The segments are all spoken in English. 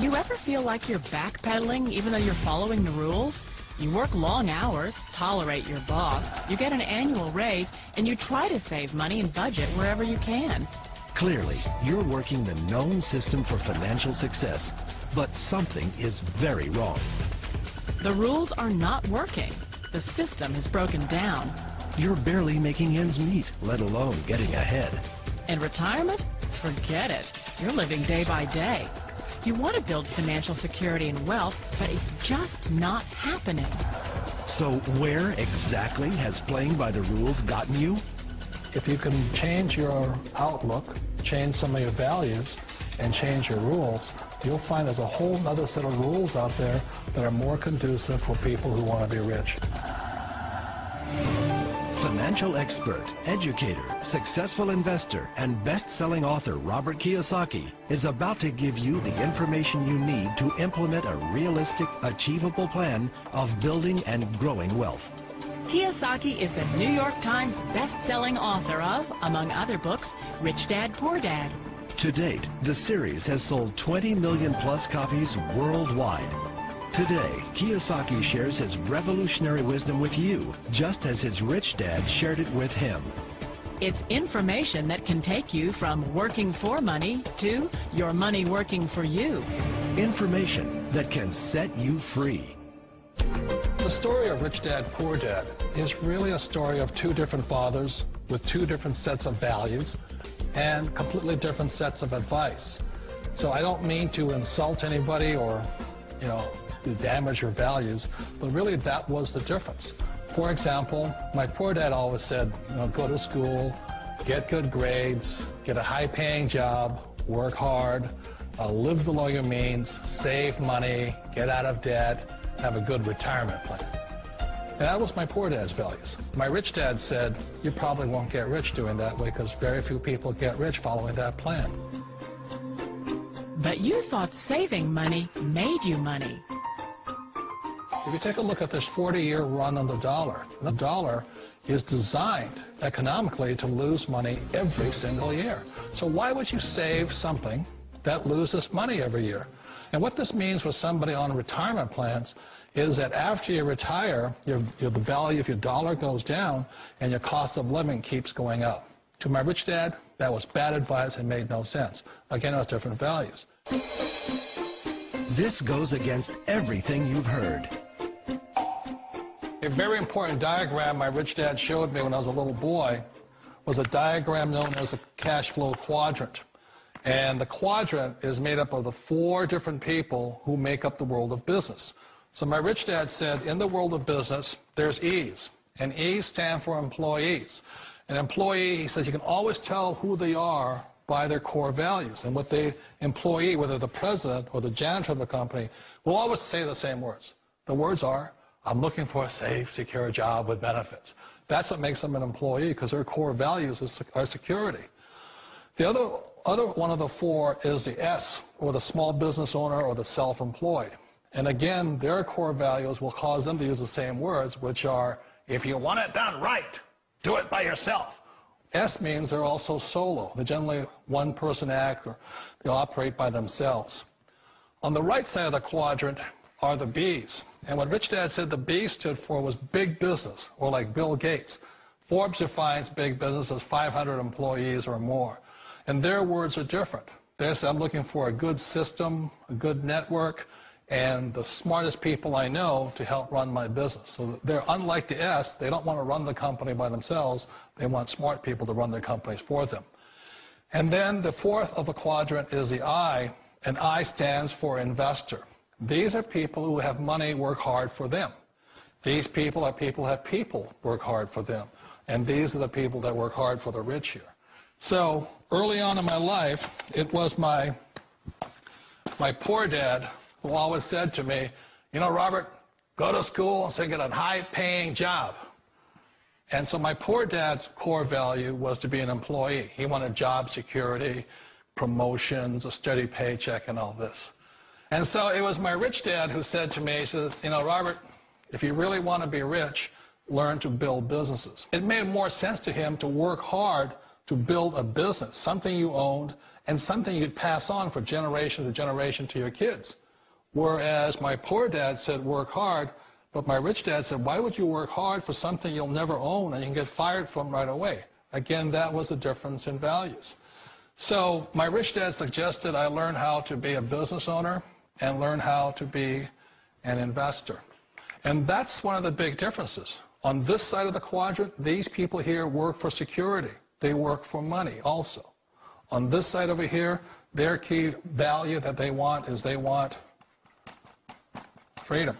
Do you ever feel like you're backpedaling even though you're following the rules? You work long hours, tolerate your boss, you get an annual raise, and you try to save money and budget wherever you can. Clearly, you're working the known system for financial success, but something is very wrong. The rules are not working. The system is broken down. You're barely making ends meet, let alone getting ahead. And retirement? Forget it. You're living day by day. You want to build financial security and wealth, but it's just not happening. So where exactly has playing by the rules gotten you? If you can change your outlook, change some of your values, and change your rules, you'll find there's a whole other set of rules out there that are more conducive for people who want to be rich. Financial expert, educator, successful investor, and best-selling author Robert Kiyosaki is about to give you the information you need to implement a realistic, achievable plan of building and growing wealth. Kiyosaki is the New York Times best-selling author of, among other books, Rich Dad, Poor Dad. To date, the series has sold 20 million plus copies worldwide. Today, Kiyosaki shares his revolutionary wisdom with you, just as his rich dad shared it with him. It's information that can take you from working for money to your money working for you. Information that can set you free. The story of Rich Dad, Poor Dad is really a story of two different fathers with two different sets of values and completely different sets of advice. So I don't mean to insult anybody or, to damage your values, but really that was the difference. For example, my poor dad always said, go to school, get good grades, get a high-paying job, work hard, live below your means, save money, get out of debt, have a good retirement plan. And that was my poor dad's values. My rich dad said, you probably won't get rich doing that way because very few people get rich following that plan. But you thought saving money made you money. If you take a look at this 40-year run on the dollar is designed economically to lose money every single year. So why would you save something that loses money every year? And what this means for somebody on retirement plans is that after you retire, the value of your dollar goes down and your cost of living keeps going up. To my rich dad, that was bad advice and made no sense. Again, it was different values. This goes against everything you've heard. A very important diagram my rich dad showed me when I was a little boy was a diagram known as a cash flow quadrant. And the quadrant is made up of the 4 different people who make up the world of business. So my rich dad said, in the world of business, there's E's. And E's stand for employees. An employee, he says, you can always tell who they are by their core values. And what the employee, whether the president or the janitor of the company, will always say the same words. The words are, I'm looking for a safe, secure job with benefits. That's what makes them an employee, because their core values are security. The other one of the 4 is the S, or the small business owner or the self-employed. And again, their core values will cause them to use the same words, which are, if you want it done right, do it by yourself. S means they're also solo. They're generally one-person act, or they operate by themselves. On the right side of the quadrant are the B's. And what Rich Dad said the B stood for was big business, or like Bill Gates. Forbes defines big business as 500 employees or more. And their words are different. They say, I'm looking for a good system, a good network, and the smartest people I know to help run my business. So they're unlike the S. They don't want to run the company by themselves. They want smart people to run their companies for them. And then the 4th of the quadrant is the I, and I stands for investor. These are people who have money work hard for them. These people are people who have people work hard for them. And these are the people that work hard for the rich here. So early on in my life, it was my poor dad who always said to me, Robert, go to school and get a high-paying job. And so my poor dad's core value was to be an employee. He wanted job security, promotions, a steady paycheck, and all this. And so it was my rich dad who said to me, he says, Robert, if you really want to be rich, learn to build businesses. It made more sense to him to work hard to build a business, something you owned, and something you'd pass on for generation to generation to your kids. Whereas my poor dad said, work hard, but my rich dad said, why would you work hard for something you'll never own and you can get fired from right away? Again, that was the difference in values. So my rich dad suggested I learn how to be a business owner and learn how to be an investor. And that's one of the big differences. On this side of the quadrant, these people here work for security. They work for money also. On this side over here, their key value that they want is they want freedom.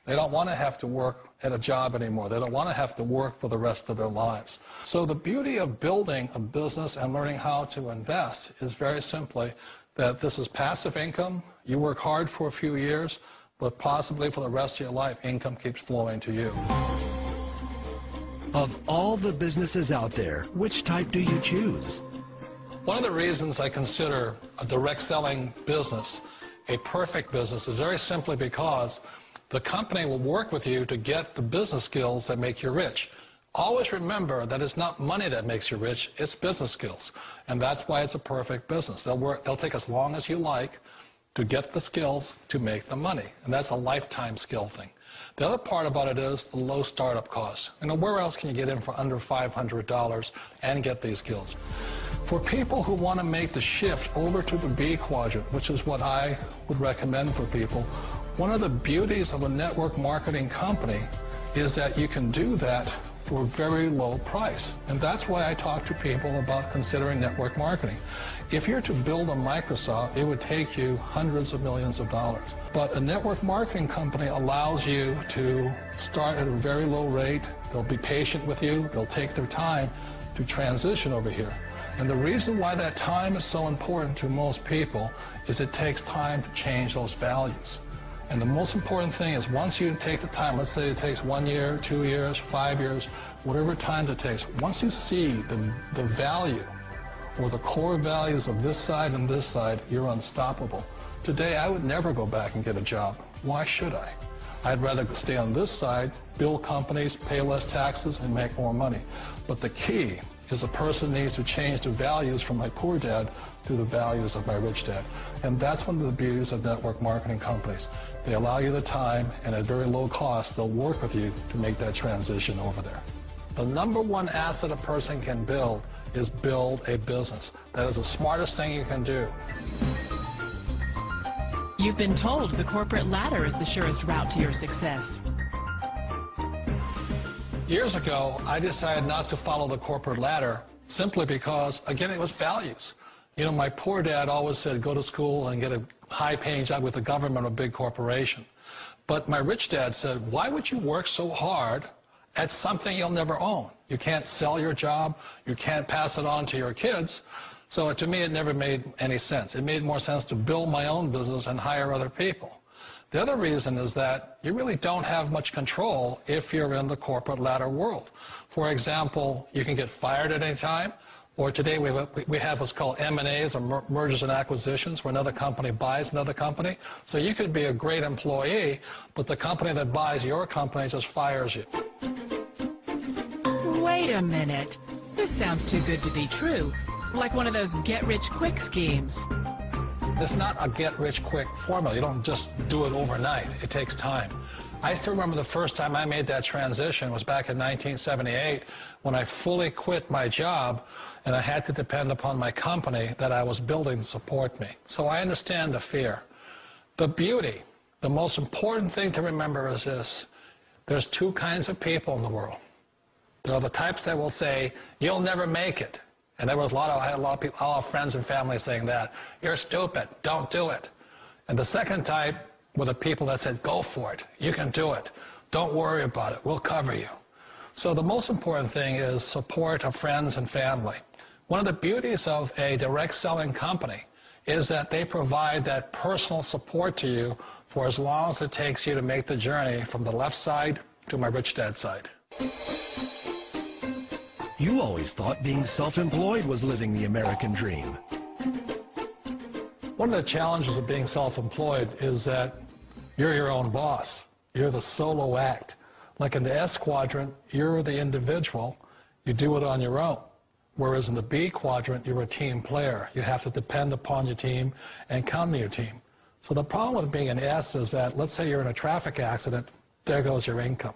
They don't want to have to work at a job anymore. They don't want to have to work for the rest of their lives. So the beauty of building a business and learning how to invest is very simply that this is passive income. You work hard for a few years, but possibly for the rest of your life, income keeps flowing to you. Of all the businesses out there, which type do you choose? One of the reasons I consider a direct selling business a perfect business is very simply because the company will work with you to get the business skills that make you rich. Always remember that it's not money that makes you rich, it's business skills. And that's why it's a perfect business. They'll take as long as you like to get the skills to make the money. And that's a lifetime skill thing. The other part about it is the low startup costs. You know, where else can you get in for under $500 and get these skills? For people who want to make the shift over to the B quadrant, which is what I would recommend for people, one of the beauties of a network marketing company is that you can do that for a very low price. And that's why I talk to people about considering network marketing. If you're to build a Microsoft, it would take you hundreds of millions of dollars. But a network marketing company allows you to start at a very low rate. They'll be patient with you. They'll take their time to transition over here. And the reason why that time is so important to most people is it takes time to change those values. And the most important thing is once you take the time, let's say it takes 1 year, 2 years, 5 years, whatever time it takes, once you see the value or the core values of this side and this side, you're unstoppable. Today, I would never go back and get a job. Why should I? I'd rather stay on this side, build companies, pay less taxes, and make more money. But the key is a person needs to change the values from my poor dad to the values of my rich dad. And that's one of the beauties of network marketing companies. They allow you the time, and at very low cost, they'll work with you to make that transition over there. The number one asset a person can build is build a business. That is the smartest thing you can do. You've been told the corporate ladder is the surest route to your success. Years ago, I decided not to follow the corporate ladder simply because, again, it was values. You know, my poor dad always said, go to school and get a high-paying job with the government or a big corporation. But my rich dad said, why would you work so hard at something you'll never own? You can't sell your job. You can't pass it on to your kids. So to me, it never made any sense. It made more sense to build my own business and hire other people. The other reason is that you really don't have much control if you're in the corporate ladder world. For example, you can get fired at any time, or today we have what's called M&As, or mergers and acquisitions, where another company buys another company. So you could be a great employee, but the company that buys your company just fires you. Wait a minute. This sounds too good to be true. Like one of those get-rich-quick schemes. It's not a get-rich-quick formula. You don't just do it overnight. It takes time. I still remember the first time I made that transition was back in 1978 when I fully quit my job and I had to depend upon my company that I was building to support me. So I understand the fear. The beauty, the most important thing to remember is this. There's two kinds of people in the world. There are the types that will say, you'll never make it. And there was I had a lot of people, all our friends and family saying that. You're stupid. Don't do it. And the second type were the people that said, go for it. You can do it. Don't worry about it. We'll cover you. So the most important thing is support of friends and family. One of the beauties of a direct selling company is that they provide that personal support to you for as long as it takes you to make the journey from the left side to my rich dad side. You always thought being self-employed was living the American dream. One of the challenges of being self-employed is that you're your own boss. You're the solo act. Like in the S quadrant, you're the individual. You do it on your own. Whereas in the B quadrant, you're a team player. You have to depend upon your team and count on your team. So the problem with being an S is that, let's say you're in a traffic accident, there goes your income.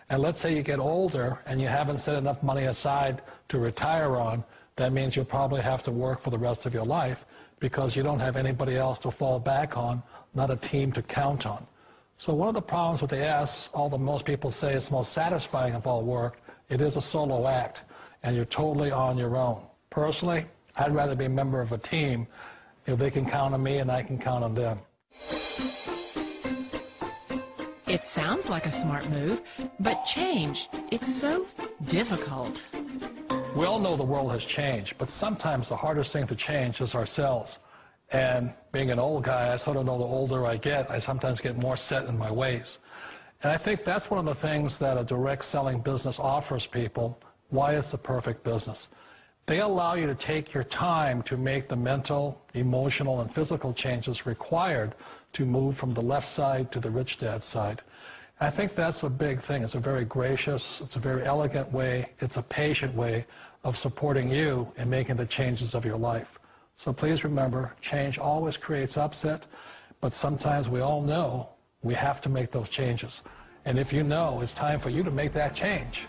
And let's say you get older and you haven't set enough money aside to retire on, that means you'll probably have to work for the rest of your life because you don't have anybody else to fall back on, not a team to count on. So one of the problems with the S, although most people say it's the most satisfying of all work, it is a solo act, and you're totally on your own. Personally, I'd rather be a member of a team if they can count on me and I can count on them. It sounds like a smart move, but change, it's so difficult. We all know the world has changed, but sometimes the hardest thing to change is ourselves. And being an old guy, I sort of know the older I get, I sometimes get more set in my ways. And I think that's one of the things that a direct selling business offers people, why it's the perfect business. They allow you to take your time to make the mental, emotional, and physical changes required to move from the left side to the rich dad side. I think that's a big thing. It's a very gracious, it's a very elegant way, it's a patient way of supporting you in making the changes of your life. So please remember, change always creates upset, but sometimes we all know we have to make those changes. And if you know it's time for you to make that change,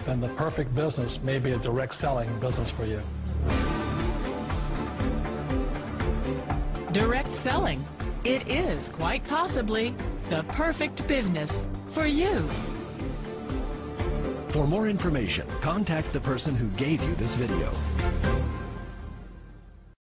then the perfect business may be a direct selling business for you. Direct selling. It is quite possibly the perfect business for you. For more information, contact the person who gave you this video.